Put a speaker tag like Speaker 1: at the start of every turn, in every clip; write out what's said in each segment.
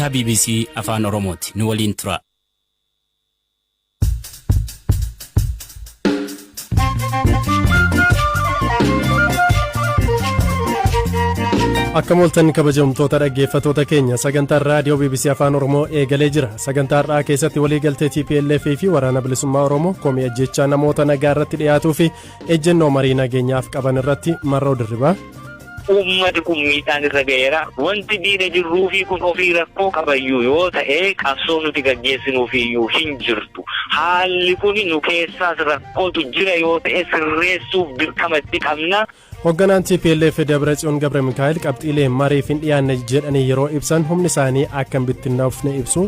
Speaker 1: sagantaa BBC Afaan Oromooti. Nu waliin tura.
Speaker 2: Akka mooltan kabajamtoota dhaggeeffattoota keenya sagantaan raadiyoo BBC Afaan Oromoo eegalee jira. Sagantaa har'aa keessatti waliigaltee TPLF fi waraana bilisummaa Oromoo komii ajjechaa namoota nagaa irratti dhiyaatuu fi ejjennoo marii nageenyaaf qaban irratti marroo dirribaa.
Speaker 3: Uummati kun miidhaan irra ga'eera. Wanti diina jirruu fi kun ofii rakkoo qabayyuu yoo ta'e qabsoo nuti gaggeessinuufiyyuu hin jirtu. Haalli kun nu keessaas rakkootu jira yoo ta'e sirreessuuf dirqamatti qabna.
Speaker 2: Hoogganaan TPLF Dabratsiyoon Gabre Mikaa'el qabxiilee mariif hin dhiyaanne jedhanii yeroo ibsan humni isaanii akka hin bittinnaafne ibsu.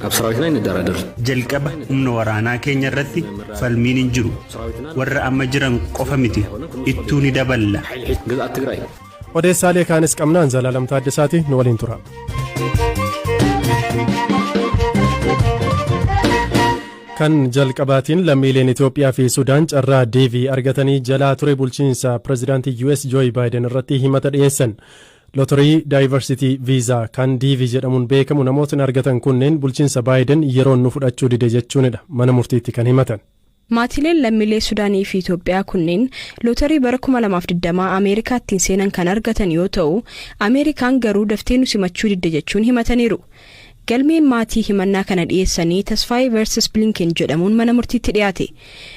Speaker 4: Qabsaraawwitiin inni daradur.
Speaker 5: Jalqaba humna waraanaa keenya irratti falmiin hin jiru. Warra amma jiran qofa miti. Ittuu ni daballa.
Speaker 2: Odeessaalee kaanis qabnaan Zalaalam Taaddasaati nu waliin tura. Kan jalqabaatiin lammiileen Itoophiyaa fi Sudaan carraa DV argatanii jalaa ture bulchiinsa pireezidaantii US Joe Biden irratti himata dhiyeessan. Lotterii Diversity Visa kan DV jedhamuun beekamu namootni argatan kunneen bulchiinsa Biden yeroon nu fudhachuu dide jechuunidha mana murtiitti kan himatan.
Speaker 6: Maatileen lammiilee Sudaanii fi Itoophiyaa kunneen lootarii bara 2020 Ameerikaatti seenan kan argatan yoo ta'u, Ameerikaan garuu daftee nu simachuu didde jechuun himataniiru. Galmeen maatii himannaa kana dhiyeessanii Tasfaayee vs Blinken jedhamuun mana murtiitti dhiyaate.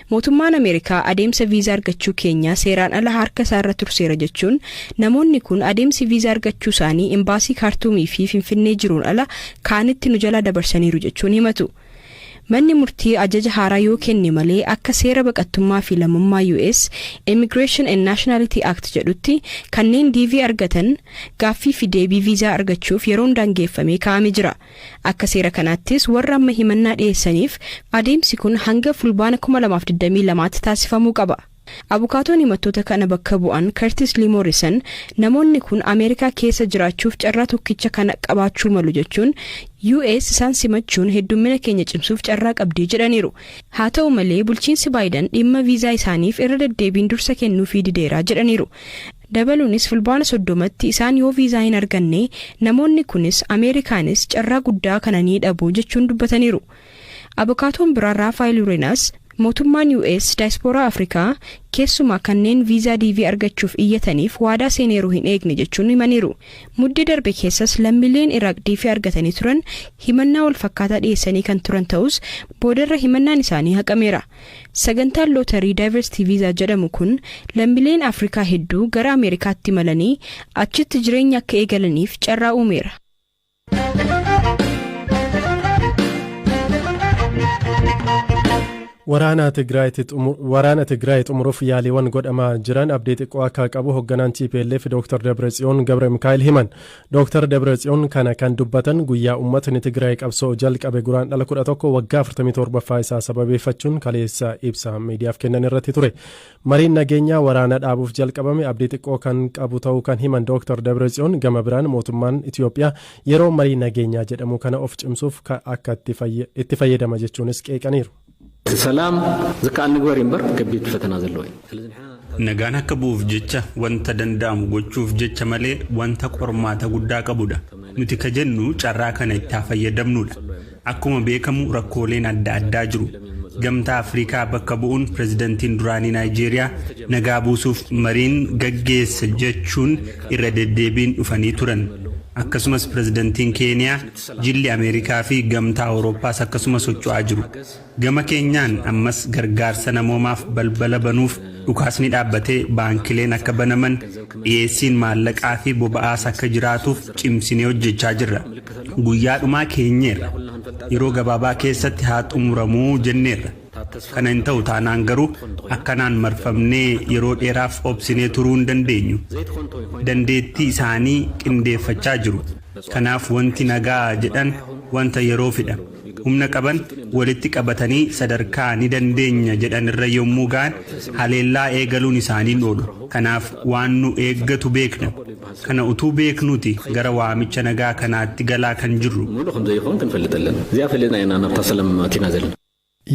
Speaker 6: Mootummaan Ameerikaa adeemsa viizaa argachuu keenya seeraan ala harka isaarra turseera jechuun namoonni kun adeemsi viizaa argachuu isaanii imbaasii Kaartuumii fi Finfinnee jiruun ala kaanitti nu jala dabarsaniiru jechuun himatu. Manni murtii ajaja haaraa yoo kenne malee akka seera baqattummaa fi lammummaa US Immigration and Nationality Act jedhutti kanneen DV argatan gaaffii fi deebii viizaa argachuuf yeroon daangeffamee kaa'amee jira. Akka seera kanaattis warra amma himannaa dhiyeessaniif adeemsi kun hanga fulbaana 2022tti taasifamuu qaba. Abukaatoon himattoota kana bakka bu'an Curtis Lee Morrison namoonni kun Ameerikaa keessa jiraachuuf carraa tokkicha kana qabaachuu malu jechuun US isaan simachuun heddummina keenya cimsuuf carraa qabdii jedhaniiru. Haa ta'u malee bulchiinsi Biden dhimma viizaa isaaniif irra deddeebiin dursa kennuufii dideeraa jedhaniiru. Dabaluunis fulbaana 30tti isaan yoo viizaa hin arganne namoonni kunis Ameerikaanis carraa guddaa kana ni dhabu jechuun dubbataniiru. Abukaatoon biraan Raafaayil Urenaas mootummaan US daayispooraa Afrikaa keessumaa kanneen viizaa DV argachuuf iyyataniif waadaa seeneeruu hin eegne jechuun himaniiru. Muddee darbe keessas lammiileen Iraaq DV argatanii turan himannaa wal fakkaataa dhiyeessanii kan turan ta'us boodarra himannaan isaanii haqameera. Sagantaan lootarii Diversity Visa jedhamu kun lammiileen Afrikaa hedduu gara Ameerikaatti malanii achitti jireenya akka eegalaniif carraa uumeera.
Speaker 2: Waraana Tigraay xumuruuf yaaliiwwan godhamaa jiran abdii xiqqoo akka qabu hoogganaan TPLF Dr. Dabratsiyoon Gabre Mikaa'el himan. Dr. Dabratsiyoon kana kan dubbatan guyyaa uummatni Tigraay qabsoo jalqabe guraandhala 11 waggaa 47ffaa isaa sababeeffachuun kaleessa ibsa miidiyaaf kennan irratti ture. Mariin nageenyaa waraana dhaabuuf jalqabame abdii xiqqoo kan qabu ta'uu kan himan Dr. Dabratsiyoon gama biraan mootummaan Itoophiyaa yeroo marii nageenyaa jedhamu kana of cimsuuf akka itti fayyadama jechuunis qeeqaniiru.
Speaker 4: Salaam zakkaan nagwariin kabbiit fatanaa zalloy.
Speaker 5: Nagaan akka bu'uuf jecha wanta danda'amu gochuuf jecha malee wanta qormaata guddaa qabudha. Nuti ka jennu carraa kana itti fayyadamnudha. Akkuma beekamu rakkooleen adda addaa jiru. Gamtaa Afrikaa bakka bu'uun pireezidantiin duraanii Naayijeeriyaa nagaa buusuuf mariin gaggeessa jechuun irra deddeebiin dhufanii turan. Akkasumas pireezidantiin Keeniyaa jilli Ameerikaa fi gamtaa Awurooppaas akkasumas socho'aa jiru. Gama keenyaan ammas gargaarsa namoomaaf balbala banuuf dhukaasni dhaabbatee baankileen akka banaman dhiyeessiin maallaqaa fi boba'aas akka jiraatuuf cimsinee hojjechaa jirra. Guyyaadhumaa keenyeerra. Yeroo gabaabaa keessatti haa xumuramuu jenneerra. Kana hin ta'u taanaan garuu akkanaan marfamnee yeroo dheeraaf obsinee turuu hin dandeenyu. Dandeettii isaanii qindeeffachaa jiru. Kanaaf wanti nagaa jedhan wanta yeroo fidha. Humna qaban walitti qabatanii sadarkaa ni dandeenya jedhan irra yommuu ga'an haleellaa eegaluun isaaniin oolu. Kanaaf waan nu eeggatu beekna. Kana utuu beeknuti gara waamicha nagaa kanaatti galaa kan jirru.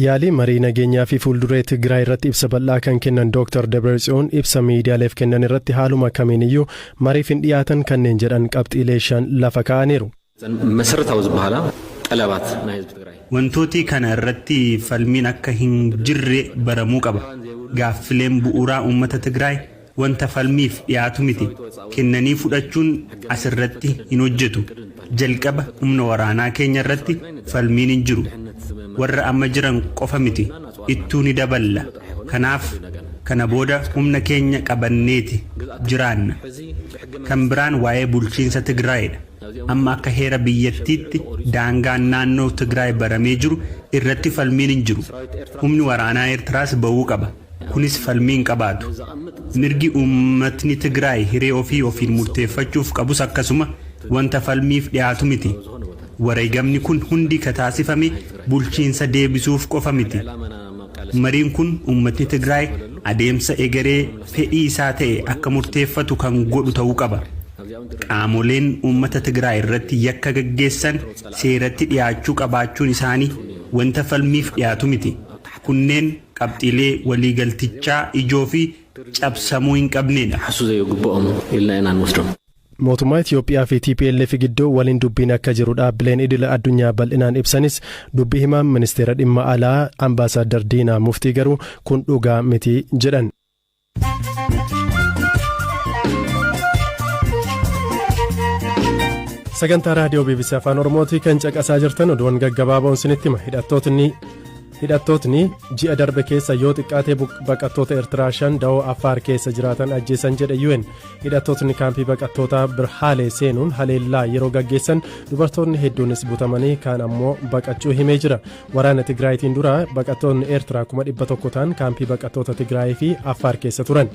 Speaker 2: Yaalii marii nageenyaa fi fuulduree Tigraay irratti ibsa bal'aa kan kennan Dr. Dabratsiyoon ibsa miidiyaaleef kennan irratti haaluma kamiiniyyuu mariif hin dhiyaatan kanneen jedhan qabxiilee 5 lafa kaa'aniiru.
Speaker 4: መሰረታው ዝበሃላ ጠለባት ናይ ህዝብ ትግራይ
Speaker 5: wantooti kana irratti falmiin akka hin jirre baramuu qaba. Gaaffileen bu'uuraa uummata Tigraay wanta falmiif dhiyaatu miti. Kennanii fudhachuun asirratti hin hojjetu. Jalqaba humna waraanaa keenya irratti falmiin hin jiru. Warra amma jiran qofa miti. Ittuu ni daballa. Kanaaf kana booda humna keenya qabanneeti jiraanna. Kan biraan waa'ee bulchiinsa Tigraayidha. Amma akka heera biyyattiitti daangaan naannoo Tigraay baramee jiru irratti falmiin hin jiru. Humni waraanaa Eertiraas ba'uu qaba. Kunis falmiin qabaatu. Mirgi uummatni Tigraay hiree ofii ofiin murteeffachuuf qabus akkasuma wanta falmiif dhiyaatu miti. Wareegamni kun hundi kataasifame bulchiinsa deebisuuf qofa miti. Mariin kun uummatni Tigraay adeemsa egeree fedhii isaa ta'e akka murteeffatu kan godhu ta'uu qaba. Qaamoleen uummata Tigraay irratti yakka gaggeessan seeratti dhiyaachuu qabaachuun isaanii wanta falmiif dhiyaatu miti. Kunneen qabxiilee waliigaltichaa ijoo fi cabsamuu hin qabnedha.
Speaker 2: Mootummaa Itoophiyaa fi TPLF gidduu waliin dubbiin akka jiru dhaabbileen idila addunyaa bal'inaan ibsanis dubbii himaan ministeera dhimma alaa Ambaasaadar Diinaa Muftii garuu kun dhugaa miti jedhan. Sagantaa raadiyoo BBC Afaan Oromootii kan caqasaa jirtan oduuwwan gaggabaaboon isinitti hima. Hidhattootni ji'a darbe keessa yoo xiqqaatee baqattoota Eertiraa 5 da'oo Affaar keessa jiraatan ajjeesan jedhe UN. Hidhattootni kaampii baqattootaa Birhaalee seenuun haleellaa yeroo gaggeessan dubartoonni hedduunis butamanii kaan ammoo baqachuu himee jira. Waraana Tigraayitiin dura baqattoonni Eertiraa 100 ta'an kaampii baqattoota Tigraayii fi Affaar keessa turan.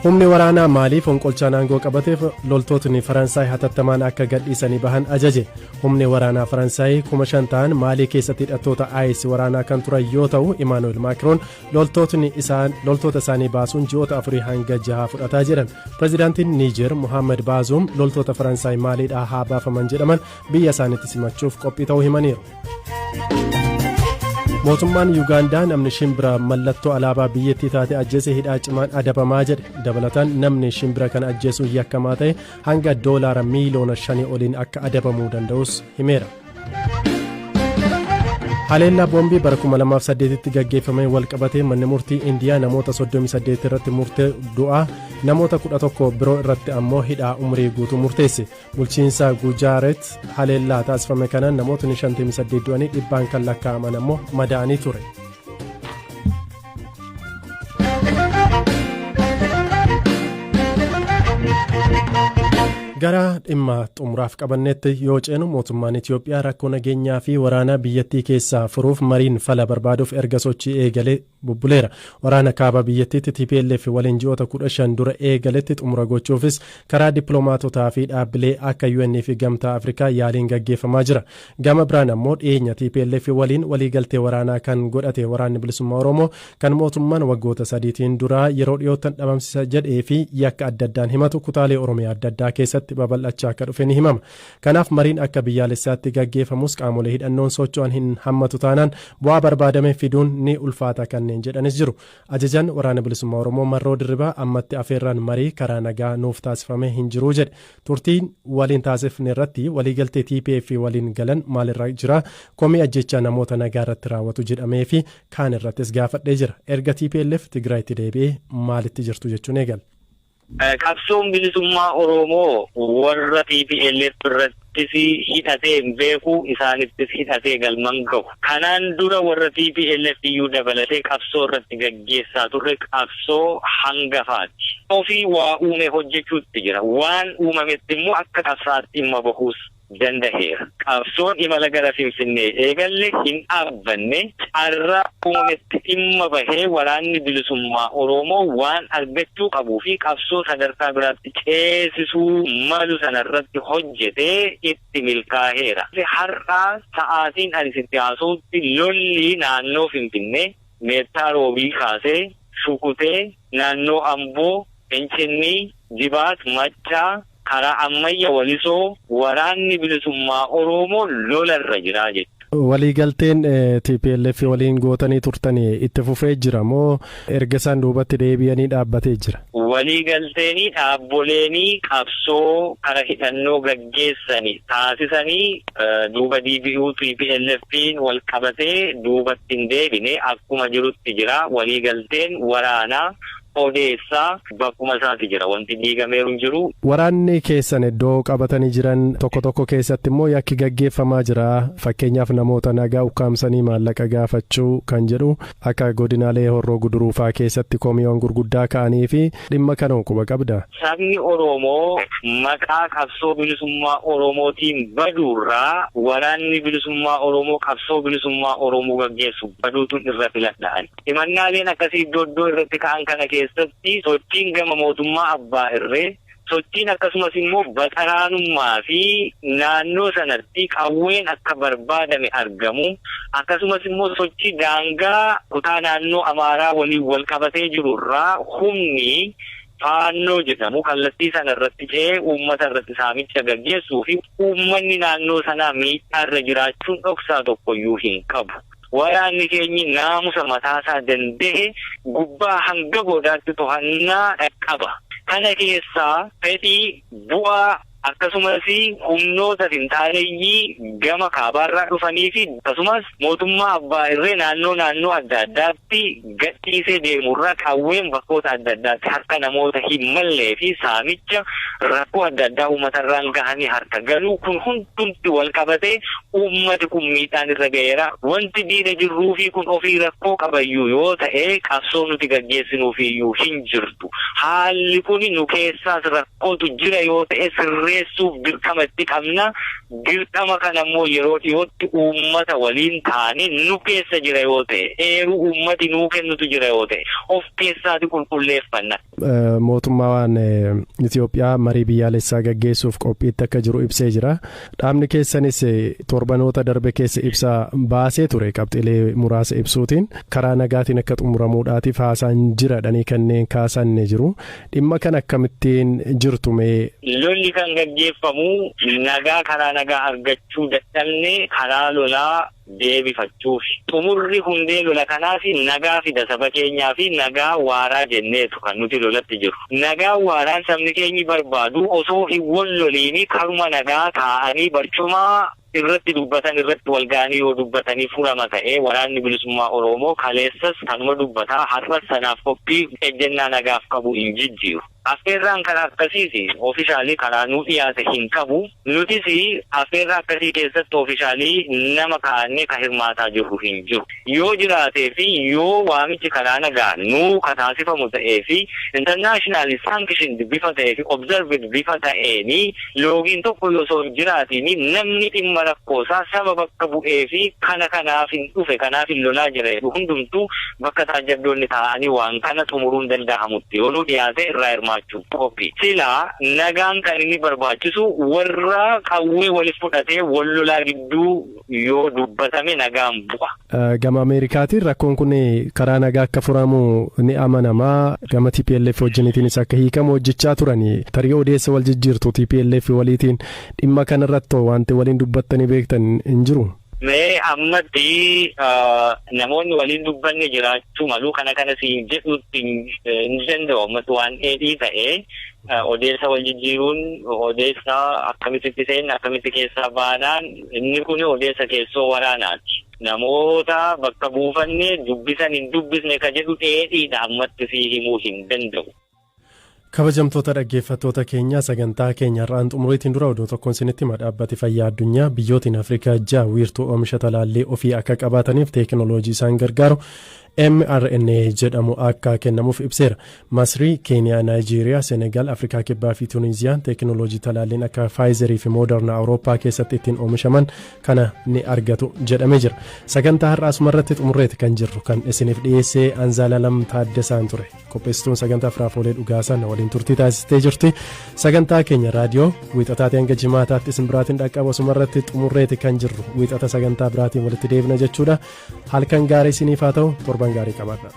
Speaker 2: Humni waraanaa Maalii fonqolchaan aangoo qabateef loltootni Faransaay hatattamaan akka gadhiisanii bahan ajaje. Humni waraanaa Faransaay 5,000 ta'an Maalii keessatti hidhattoota IS waraanaa kan turan yoo ta'u, Emmanuel Macron loltoota isaanii baasuun ji'oota 4 hanga 6 fudhataa jedhan. Pireezidaantiin Niijer Mohamed Bazoum loltoota Faransaay Maaliidhaa haa baafaman jedhaman biyya isaaniitti simachuuf qophii ta'uu himaniiru. Mootummaan Yuugaandaa namni shimbira mallattoo alaabaa biyyattii taate ajjeese hidhaa cimaan adabamaa jedhe. Dabalataan namni shimbira kana ajjeesuu yakkamaa ta'e hanga $5 miiliyoona oliin akka adabamuu danda'us himeera. Haleellaa boombii bara 2008tti gaggeeffamee walqabatee manni murtii Indiyaa namoota 38 irratti murtee du'aa namoota 11 biroo irratti ammoo hidhaa umrii guutuu murteesse. Bulchiinsa Gujaaret haleellaa taasifame kanaan namootni 58 du'anii dhibbaan kan lakkaa'aman ammoo madaa'anii ture. Gara dhimma xumuraaf qabannetti yoo ceenu mootummaan Itoophiyaa rakkoo nageenyaa fi waraana biyyattii keessaa furuuf mariin fala barbaaduuf erga sochii eegalee bubbuleera. Waraana kaaba biyyattiitti TPLF waliin ji'oota 15 dura eegaletti xumura gochuufis karaa dippiloomaatotaa fi dhaabbilee akka UN fi Gamtaa Afrikaa yaaliin gaggeeffamaa jira. Gama biraan ammoo dhiyeenya TPLF waliin waliigaltee waraanaa kan godhate waraanni bilisummaa Oromoo kan mootummaan waggoota 3 duraa yeroo dhiyootan dhabamsiisa jedhee fi yakka adda addaan himatu kutaalee Oromiyaa adda addaa keessatti babal'achaa akka dhufe ni himama. Kanaaf mariin akka biyyaalessaatti gaggeeffamus qaamolee hidhannoon socho'an hin hammatu taanaan bu'aa barbaadame fiduun ni ulfaata kanneen jedhanis jiru. Ajajaan waraana bilisummaa Oromoo Marroo Dirribaa ammatti afeerraan marii karaa nagaa nuuf taasifame hin jiru jedhe. Turtiin waliin taasifne irratti waliigaltee TPF waliin galan maalirra jira? Komii ajjechaa namoota nagaa irratti raawwatu jedhamee fi kaan irrattis gaafadhee jira. Erga TPLF Tigraayitti deebi'ee maalitti jirtu jechuun eegala.
Speaker 3: Qabsoon bilisummaa Oromoo warra TPLF irrattis hidhatee hin beeku isaanittis hidhatee galman gahu. Kanaan dura warra TPLF iyyuu dabalatee qabsoo irratti gaggeessaa turre qabsoo hangafaati. Ofii waa uume hojjechuutti jira. Waan uumametti immoo akka qabsaatti dhimma bahuus dandaheera. Qabsoon imala gara Finfinnee eegalle hin dhaabbanne carraa uumametti dhimma bahee waraanni bilisummaa Oromoo waan argachuu qabuu fi qabsoo sadarkaa biraatti ceesisuu malu sanarratti hojjetee itti milkaa'eera. Har'aa sa'aatiin ani sitti haasa'utti lolli naannoo Finfinnee meettaa roobii kaasee shukutee naannoo Amboo, Finfinnee, Jibaat, Maccaa karaa ammayya walisoo waraanni bilisummaa Oromoo lolarra jira jechuudha.
Speaker 2: Waliigalteen TPLF waliin gootanii turtanii itti fufee jira moo erga isaan duubatti deebi'anii dhaabbatee jira?
Speaker 3: Waliigalteenii dhaabboleenii qabsoo kara hidhannoo gaggeessanii taasisanii duuba deebi'uu TPLF'n wal qabatee duubatti hin deebine akkuma jirutti jira. Waliigalteen waraanaa odeessaa bakkuma isaati jira. Wanti diigameeru hin jiru.
Speaker 2: Waraanni keessan iddoo qabatanii jiran tokko keessatti immoo yakki gaggeeffamaa jira. Fakkeenyaaf namoota nagaa ukkaamsanii maallaqa gaafachuu kan jedhu akka godinaalee Horroo Guduruu fa'aa keessatti komiiwwan gurguddaa ka'anii fi dhimma kana quba qabda.
Speaker 3: Sabni Oromoo maqaa qabsoo bilisummaa Oromootiin baduurraa waraanni bilisummaa Oromoo qabsoo bilisummaa Oromoo gaggeessu baduutu irra filadhaan. Himannaaleen akkasii iddoo irratti ka'an kana keessatti sochiin gama mootummaa abbaa irree sochiin akkasumas immoo baxaraanummaa fi naannoo sanatti qawween akka barbaadame argamu akkasumas immoo sochii daangaa kutaa naannoo Amaaraa waliin wal qabatee jirurraa humni faannoo jedhamu kallattii sana irratti ce'ee uummata irratti saamicha gaggeessuu fi uummanni naannoo sanaa miidhaa irra jiraachuun dhoksaa tokkoyyuu hin qabu. Waraanni keenyi naamusa mataasaa danda'e gubbaa hanga boodaatti to'annaa qaba. Kana keessaa fedhii bu'aa akkasumas humnoota finxaaleeyyii gama kaabaarraa dhufanii fi akkasumas mootummaa abbaa irree naannoo adda addaatti gadhiisee deemurraa qawween bakkoota adda addaatti harka namoota hin mallee fi saamicha rakkoo adda addaa uummatarraan gahanii harka galuu kun hundumti wal qabatee uummati kun miidhaan irra ga'eera. Wanti diina jirruu fi kun ofii rakkoo qabayyuu yoo ta'e qabsoo nuti gaggeessinuufiyyuu hin jirtu. Haalli kun nu keessaas rakkootu jira yoo ta'e sirreessuuf dirqama itti qabna. Dirqama kana immoo yeroo dhiyootti uummata waliin taane nu keessa jira yoo ta'e eeruu uummati nuu kennutu jira yoo ta'e of keessaati qulqulleeffanna.
Speaker 2: Mootummaan Itoophiyaa marii biyyaalessaa gaggeessuuf qophiitti akka jiru ibsee jira. Dhaabni keessanis torbanoota darbe keessa ibsa baasee ture qabxiilee muraasa ibsuutiin karaa nagaatiin akka xumuramuudhaatiif haasaan jiradhanii kanneen kaasan jiru. Dhimma kan akkamittiin jirtu mee?
Speaker 3: Lolli kan gaggeeffamu nagaa karaa nagaa argachuu dadhabne karaa lolaa deebifachuuf xumurri hundee lola kanaaf nagaa fida saba keenyaa fi nagaa waaraa jenneetu kan nuti lolatti jiru. Nagaa waaraan sabni keenyi barbaadu osoo hin wal loliini karuma nagaa taa'anii barcumaa irratti dubbatan irratti wal ga'anii yoo dubbatanii furama ta'ee waraanni bilisummaa Oromoo kaleessas kanuma dubbataa har'a sanaaf qophii ejjennaa nagaaf qabu hin jijjiiru. Affeerraan karaa akkasiiti oofishaalii karaa nu dhiyaate hin qabu. Nutis affeerraa akkasii keessatti oofishaalii nama kaa'annee ka hirmaataa jirru hin jiru. Yoo jiraatee fi yoo waamichi karaa nagaa nuu kataasifamu ta'ee fi international sanction bifa ta'ee fi observed bifa ta'eeni loogiin tokko yoo osoo jiraatini namni dhimma rakkoosaa saba bakka bu'ee fi kanaaf hin dhufe kanaaf hin lolaa jira hundumtuu bakka taajabdoonni taa'anii waan kana xumuruun danda'amutti yoo nu dhiyaate irraa hirmaachuu qophii. Silaa nagaan kan inni barbaachisu warra qawwee waliif fudhatee wal lolaa gidduu yoo dubbatame nagaan bu'a.
Speaker 2: Gama Ameerikaatiin rakkoon kun karaa nagaa akka furamu ni amanamaa. Gama TPLF wajjiniitiinis akka hiikamu hojjechaa turanii tarii odeessa wal jijjiirtu TPLF waliitiin dhimma kanarratti wanti waliin dubbattanii beektan hin jiru.
Speaker 3: Mee ammatti namoonni waliin dubbanne jiraachuu maluu kana siin jedhutti hin danda'u ammatti waan dheedhii ta'ee odeessa wal jijjiiruun odeessa akkamitti seenna akkamitti keessaa baanaan inni kun odeessa keessoo waraanaati. Namoota bakka buufanne dubbisan hin dubbisne ka jedhu dheedhiidha ammatti si himuu hin danda'u.
Speaker 2: Kabajamtoota dhaggeeffattoota keenya sagantaa keenya irraan xumuriitiin dura oduu tokkoon isinitti hima. Dhaabbati fayyaa addunyaa biyyootiin Afrikaa 6 wiirtuu oomisha talaallii ofii akka qabaataniif teekinooloojii isaan gargaaru mRNA jedhamu akka kennamuuf ibseera. Masrii, Keeniyaa, Naayijeeriyaa, Senegaal, Afrikaa Kibbaa fi Tuuniiziyaan teekinooloojii talaalliin akka Faayizerii fi Mooderna Awurooppaa keessatti ittiin oomishaman kana ni argatu jedhamee jira. Sagantaa har'aa asumarratti xumurreeti kan jirru kan isiniif dhiyeessee Anzaalalam Taaddasaan ture. Qopheessituun sagantaa Firaafolee Dhugaasaa waliin turtii taasistee jirti. Sagantaa keenya raadiyoo wiixataatii hanga jimaataatti isin biraatiin dhaqqabu asumarratti xumurreeti kan jirru. Wiixata sagantaa biraatiin walitti deebina jechuudha. Halkan gaarii isiniif haa ta'u. Torban gaarii qabaadha.